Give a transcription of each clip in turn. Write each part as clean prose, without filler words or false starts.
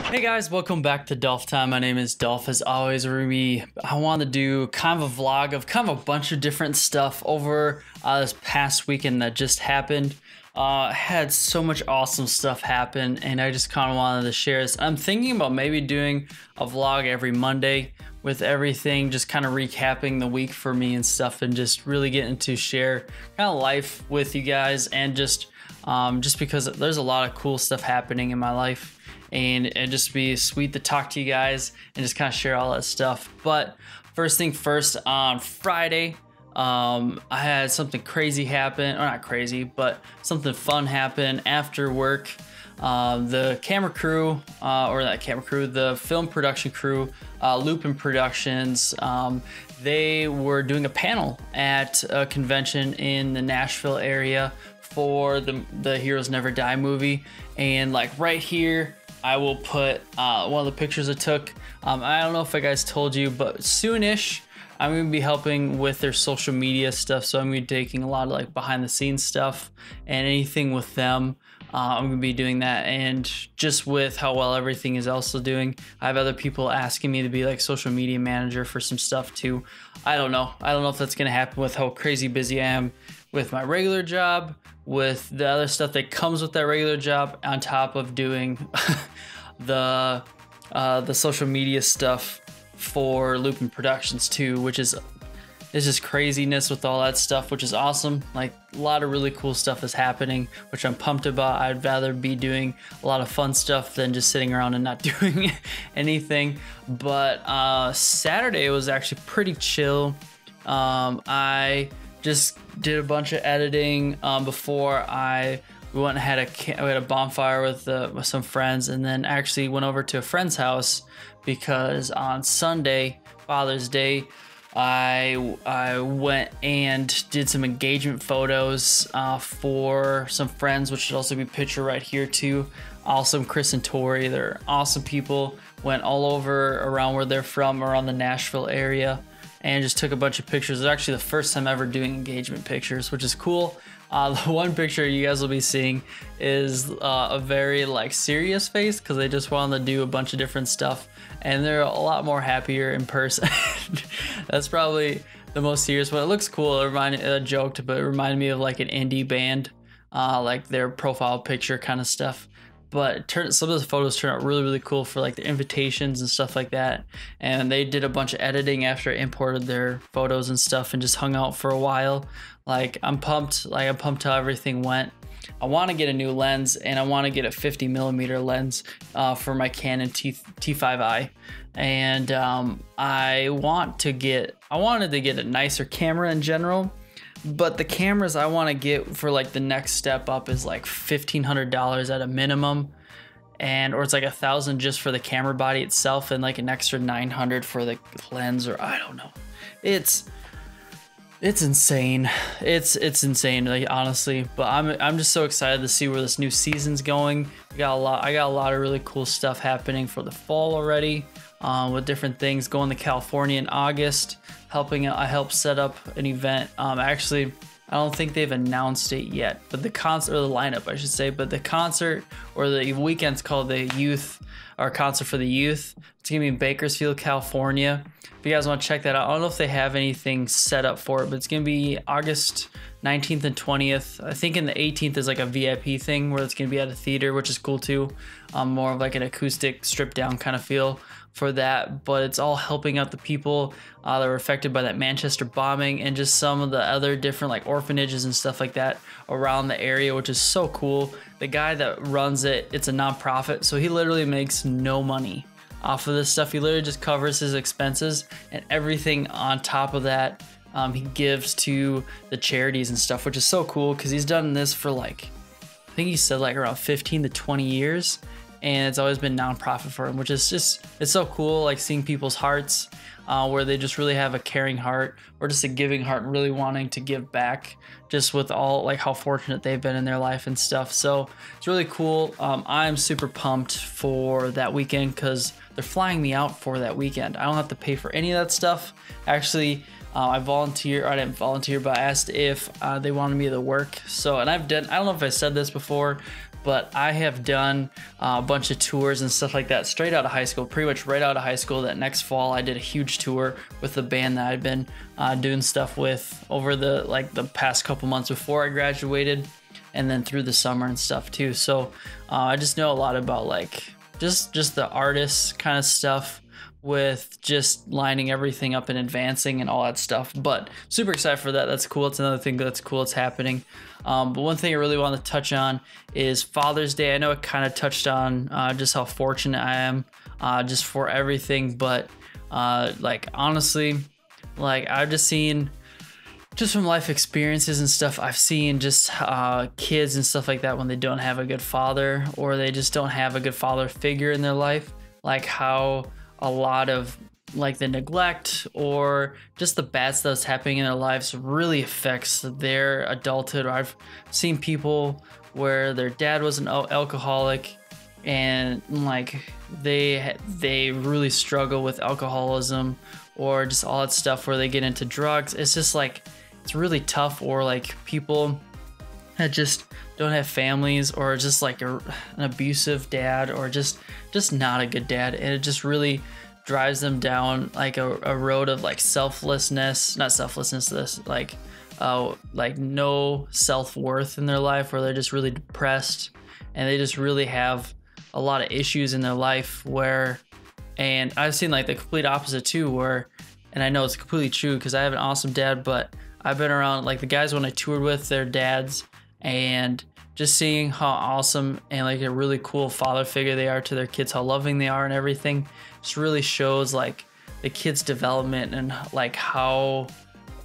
Hey guys, welcome back to Dolph time. My name is Dolph. As always, I want to do kind of a vlog of kind of a bunch of different stuff over this past weekend that just happened. Had so much awesome stuff happen, and I just kind of wanted to share this. I'm thinking about maybe doing a vlog every Monday with everything, just kind of recapping the week for me and stuff, and just really getting to share kind of life with you guys, and just because there's a lot of cool stuff happening in my life. And it'd just be sweet to talk to you guys and just kind of share all that stuff. But first thing first, on Friday, I had something crazy happen, or not crazy, but something fun happen after work. The camera crew, the film production crew, Lupin Productions, they were doing a panel at a convention in the Nashville area for the Heroes Never Die movie. And like right here, I will put one of the pictures I took. I don't know if I guys told you, but soonish I'm gonna be helping with their social media stuff. So I'm gonna be taking a lot of like behind the scenes stuff and anything with them. I'm gonna be doing that, and just with how well everything is also doing, I have other people asking me to be like social media manager for some stuff too. I don't know if that's gonna happen with how crazy busy I am with my regular job, with the other stuff that comes with that regular job, on top of doing the social media stuff for Lupin Productions too, which is just craziness with all that stuff, which is awesome. Like a lot of really cool stuff is happening, which I'm pumped about. I'd rather be doing a lot of fun stuff than just sitting around and not doing anything. But Saturday was actually pretty chill. I just did a bunch of editing before we went and had a bonfire with some friends, and then actually went over to a friend's house because on Sunday, Father's Day, I went and did some engagement photos for some friends, which should also be pictured right here too. Awesome, Chris and Tori, they're awesome people. Went all over around where they're from, around the Nashville area, and just took a bunch of pictures. It's actually the first time ever doing engagement pictures, which is cool. The one picture you guys will be seeing is a very like serious face, because they just wanted to do a bunch of different stuff, and they're a lot more happier in person. That's probably the most serious one. It looks cool. It joked, but it reminded me of like an indie band, like their profile picture kind of stuff. But some of the photos turned out really, really cool for like the invitations and stuff like that. And they did a bunch of editing after I imported their photos and stuff, and just hung out for a while. Like I'm pumped how everything went. I want to get a new lens, and I want to get a 50mm lens for my Canon T5i. And I wanted to get a nicer camera in general. But the cameras I want to get for like the next step up is like $1,500 at a minimum, or it's like $1,000 just for the camera body itself, and like an extra $900 for the lens, or I don't know. It's insane. It's insane, like honestly. But I'm just so excited to see where this new season's going. I got a lot of really cool stuff happening for the fall already, with different things. Going to California in August. I helped set up an event. Actually, I don't think they've announced it yet, but the concert, or the lineup I should say, but the concert or the weekend's called the Youth, or Concert for the Youth. It's gonna be in Bakersfield, California. If you guys want to check that out, I don't know if they have anything set up for it, but it's gonna be August 19th and 20th. I think in the 18th is like a VIP thing where it's gonna be at a theater, which is cool too. More of like an acoustic stripped down kind of feel for that, but it's all helping out the people that were affected by that Manchester bombing, and just some of the other different like orphanages and stuff like that around the area, which is so cool. The guy that runs it's a nonprofit, so he literally makes no money off of this stuff. He literally just covers his expenses, and everything on top of that he gives to the charities and stuff, which is so cool, because he's done this for like, I think he said like around 15 to 20 years. And it's always been nonprofit for him, which is just, it's so cool, like seeing people's hearts where they just really have a caring heart, or just a giving heart, and really wanting to give back, just with all like how fortunate they've been in their life and stuff. So it's really cool. I'm super pumped for that weekend, because they're flying me out for that weekend. I don't have to pay for any of that stuff. Actually, I didn't volunteer, but I asked if they wanted me to work. So, and I don't know if I said this before, but I have done a bunch of tours and stuff like that straight out of high school, pretty much right out of high school. That next fall I did a huge tour with the band that I'd been doing stuff with over the past couple months before I graduated, and then through the summer and stuff too. So I just know a lot about like just the artist kind of stuff, with just lining everything up and advancing and all that stuff. But super excited for that. That's cool. It's another thing that's cool. It's happening. But one thing I really want to touch on is Father's Day. I know it kind of touched on just how fortunate I am just for everything. But like honestly, like I've just seen, just from life experiences and stuff, I've seen just kids and stuff like that when they don't have a good father, or they just don't have a good father figure in their life, like how a lot of like the neglect or just the bad stuff that's happening in their lives really affects their adulthood. I've seen people where their dad was an alcoholic, and like they really struggle with alcoholism or just all that stuff, where they get into drugs. It's just like, it's really tough. Or like people that just don't have families, or just like an abusive dad, or just not a good dad, and it just really drives them down like a road of like like no self-worth in their life, where they're just really depressed, and they just really have a lot of issues in their life. And I've seen like the complete opposite too, where, and I know it's completely true because I have an awesome dad, but I've been around like the guys when I toured with their dads, and just seeing how awesome and like a really cool father figure they are to their kids, how loving they are and everything, just really shows like the kids' development, and like how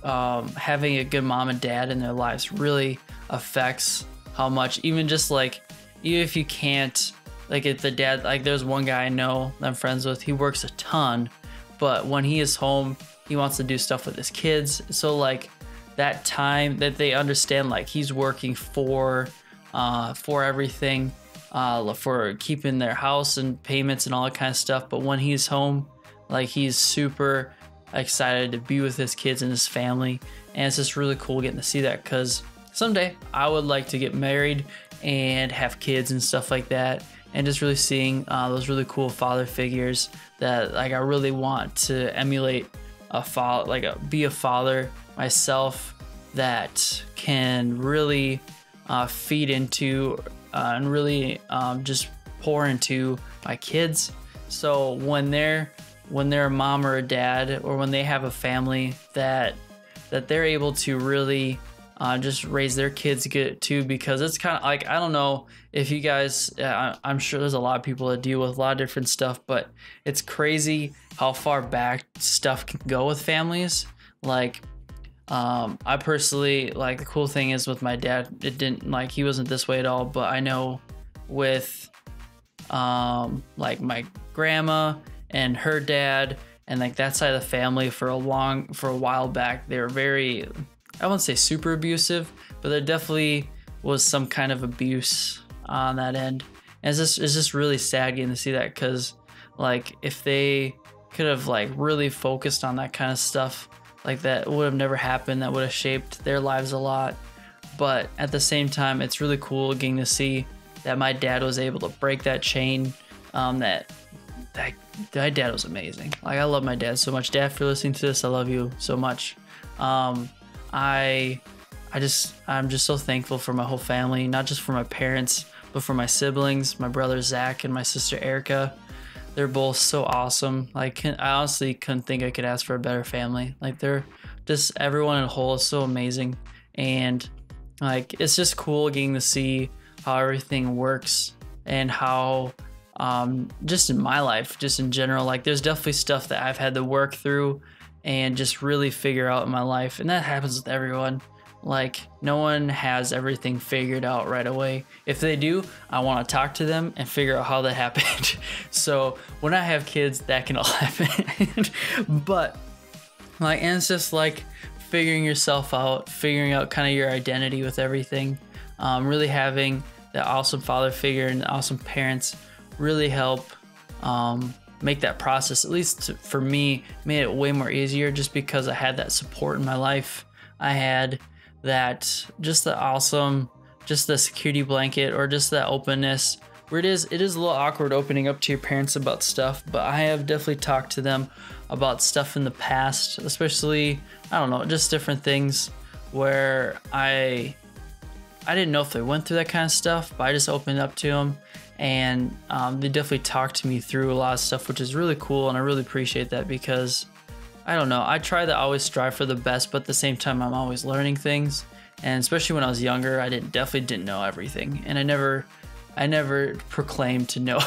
having a good mom and dad in their lives really affects how much, even if you can't, like if the dad, like there's one guy I know that I'm friends with, he works a ton, but when he is home, he wants to do stuff with his kids. So like that time that they understand, like he's working for everything, for keeping their house and payments and all that kind of stuff. But when he's home, like he's super excited to be with his kids and his family. And it's just really cool getting to see that, because someday I would like to get married and have kids and stuff like that. And just really seeing those really cool father figures that like I really want to emulate a father, like be a father myself, that can really feed into and really just pour into my kids. So when they're a mom or a dad, or when they have a family, that they're able to really just raise their kids good too. Because it's kind of like, I don't know if you guys, I'm sure there's a lot of people that deal with a lot of different stuff, but it's crazy how far back stuff can go with families. Like I personally, like the cool thing is with my dad, it didn't, like he wasn't this way at all, but I know with like my grandma and her dad and like that side of the family, for a while back, they were very, I wouldn't say super abusive, but there definitely was some kind of abuse on that end. And it's just really sad getting to see that, because like if they could have like really focused on that kind of stuff, like that would have never happened. That would have shaped their lives a lot. But at the same time, it's really cool getting to see that my dad was able to break that chain. That my dad was amazing. Like I love my dad so much. Dad, if you're listening to this, I love you so much. I'm just so thankful for my whole family, not just for my parents, but for my siblings, my brother Zach and my sister Erica. They're both so awesome. Like I honestly couldn't think I could ask for a better family. Like they're just, everyone in a whole is so amazing. And like it's just cool getting to see how everything works, and how just in my life, just in general, like there's definitely stuff that I've had to work through and just really figure out in my life. And that happens with everyone. Like no one has everything figured out right away. If they do, I want to talk to them and figure out how that happened. So when I have kids, that can all happen. But like, and it's just like figuring yourself out, figuring out kind of your identity with everything. Really having that awesome father figure and awesome parents really help make that process, at least for me, made it way more easier, just because I had that support in my life. I had that, just the awesome just the security blanket or just that openness. Where it is a little awkward opening up to your parents about stuff, but I have definitely talked to them about stuff in the past, especially, I don't know, just different things where I didn't know if they went through that kind of stuff, but I just opened up to them, and they definitely talked to me through a lot of stuff, which is really cool, and I really appreciate that because, I don't know, I try to always strive for the best, but at the same time, I'm always learning things, and especially when I was younger, I definitely didn't know everything, and I never proclaimed to know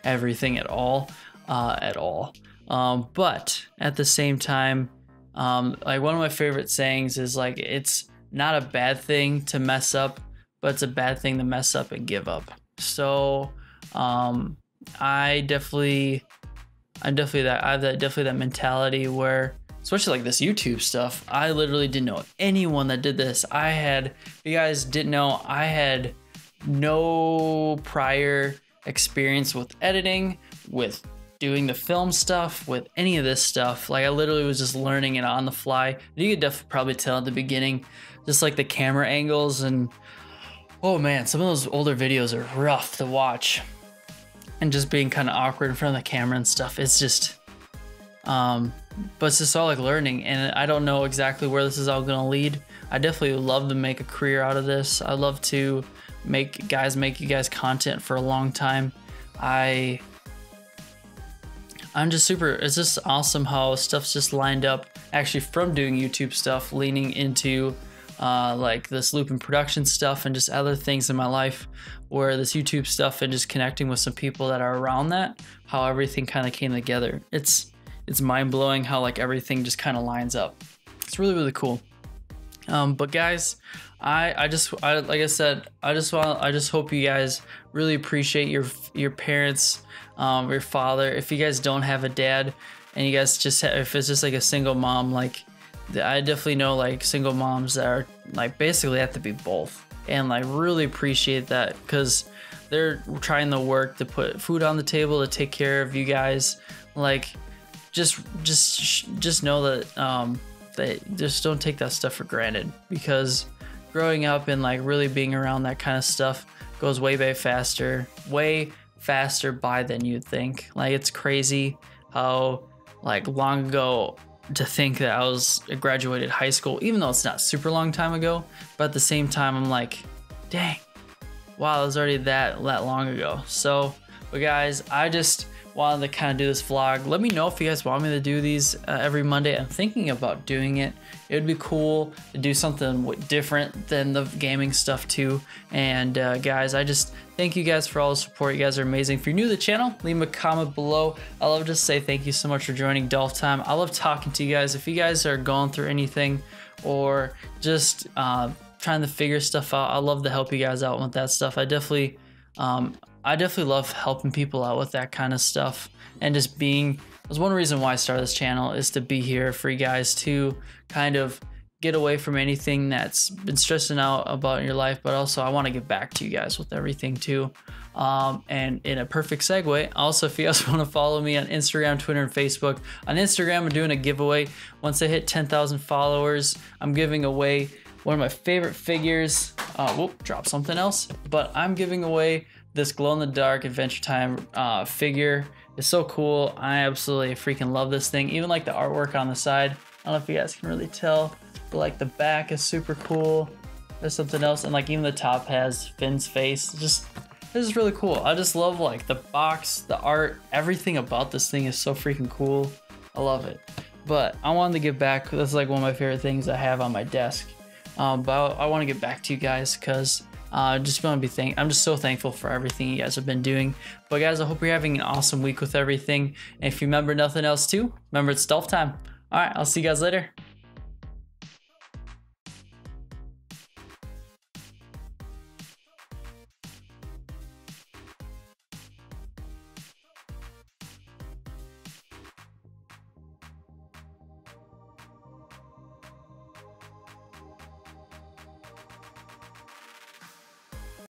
everything at all. But at the same time, like one of my favorite sayings is like, it's not a bad thing to mess up, but it's a bad thing to mess up and give up. So I definitely have that mentality where, especially like this YouTube stuff, I literally didn't know anyone that did this. If you guys didn't know, I had no prior experience with editing, with doing the film stuff, with any of this stuff. Like I literally was just learning it on the fly. You could definitely probably tell at the beginning, just like the camera angles, and oh man, some of those older videos are rough to watch, and just being kind of awkward in front of the camera and stuff. It's just but it's just all like learning, and I don't know exactly where this is all gonna lead. I definitely would love to make a career out of this. I love to make you guys content for a long time. I'm just it's just awesome how stuff's just lined up actually from doing YouTube stuff, leaning into like this loop and production stuff and just other things in my life, where this YouTube stuff and just connecting with some people that are around that, how everything kind of came together. It's mind-blowing how like everything just kind of lines up. It's really, really cool. But guys, like I said, I just hope you guys really appreciate your parents, your father. If you guys don't have a dad, and you guys if it's just like a single mom, like I definitely know like single moms that are like basically have to be both, and like really appreciate that because they're trying to work to put food on the table, to take care of you guys. Like just know that they just don't take that stuff for granted, because growing up and like really being around that kind of stuff goes way faster by than you'd think. Like it's crazy how like long ago to think that I graduated high school, even though it's not super long time ago, but at the same time I'm like, dang, wow, it was already that long ago. So, but guys, I just wanted to kind of do this vlog. Let me know if you guys want me to do these every Monday. I'm thinking about doing it. It would be cool to do something different than the gaming stuff too. And guys, I just thank you guys for all the support. You guys are amazing. If you're new to the channel, leave me a comment below. I love to say thank you so much for joining Dolph Time. I love talking to you guys. If you guys are going through anything or just trying to figure stuff out, I love to help you guys out with that stuff. I definitely love helping people out with that kind of stuff, and just that's one reason why I started this channel, is to be here for you guys to kind of get away from anything that's been stressing out about in your life, but also I want to give back to you guys with everything too. And in a perfect segue, also if you guys want to follow me on Instagram, Twitter, and Facebook. On Instagram, I'm doing a giveaway. Once I hit 10,000 followers, I'm giving away one of my favorite figures. Whoop, drop something else. But I'm giving away this glow-in-the-dark Adventure Time figure. It's so cool. I absolutely freaking love this thing. Even like the artwork on the side. I don't know if you guys can really tell, but like the back is super cool. There's something else, and like even the top has Finn's face. This is really cool. I just love like the box, the art, everything about this thing is so freaking cool. I love it. But I wanted to give back. That's like one of my favorite things I have on my desk. But I want to get back to you guys because I'm just so thankful for everything you guys have been doing. But guys, I hope you're having an awesome week with everything. And if you remember nothing else too, remember it's Dolph time. All right, I'll see you guys later.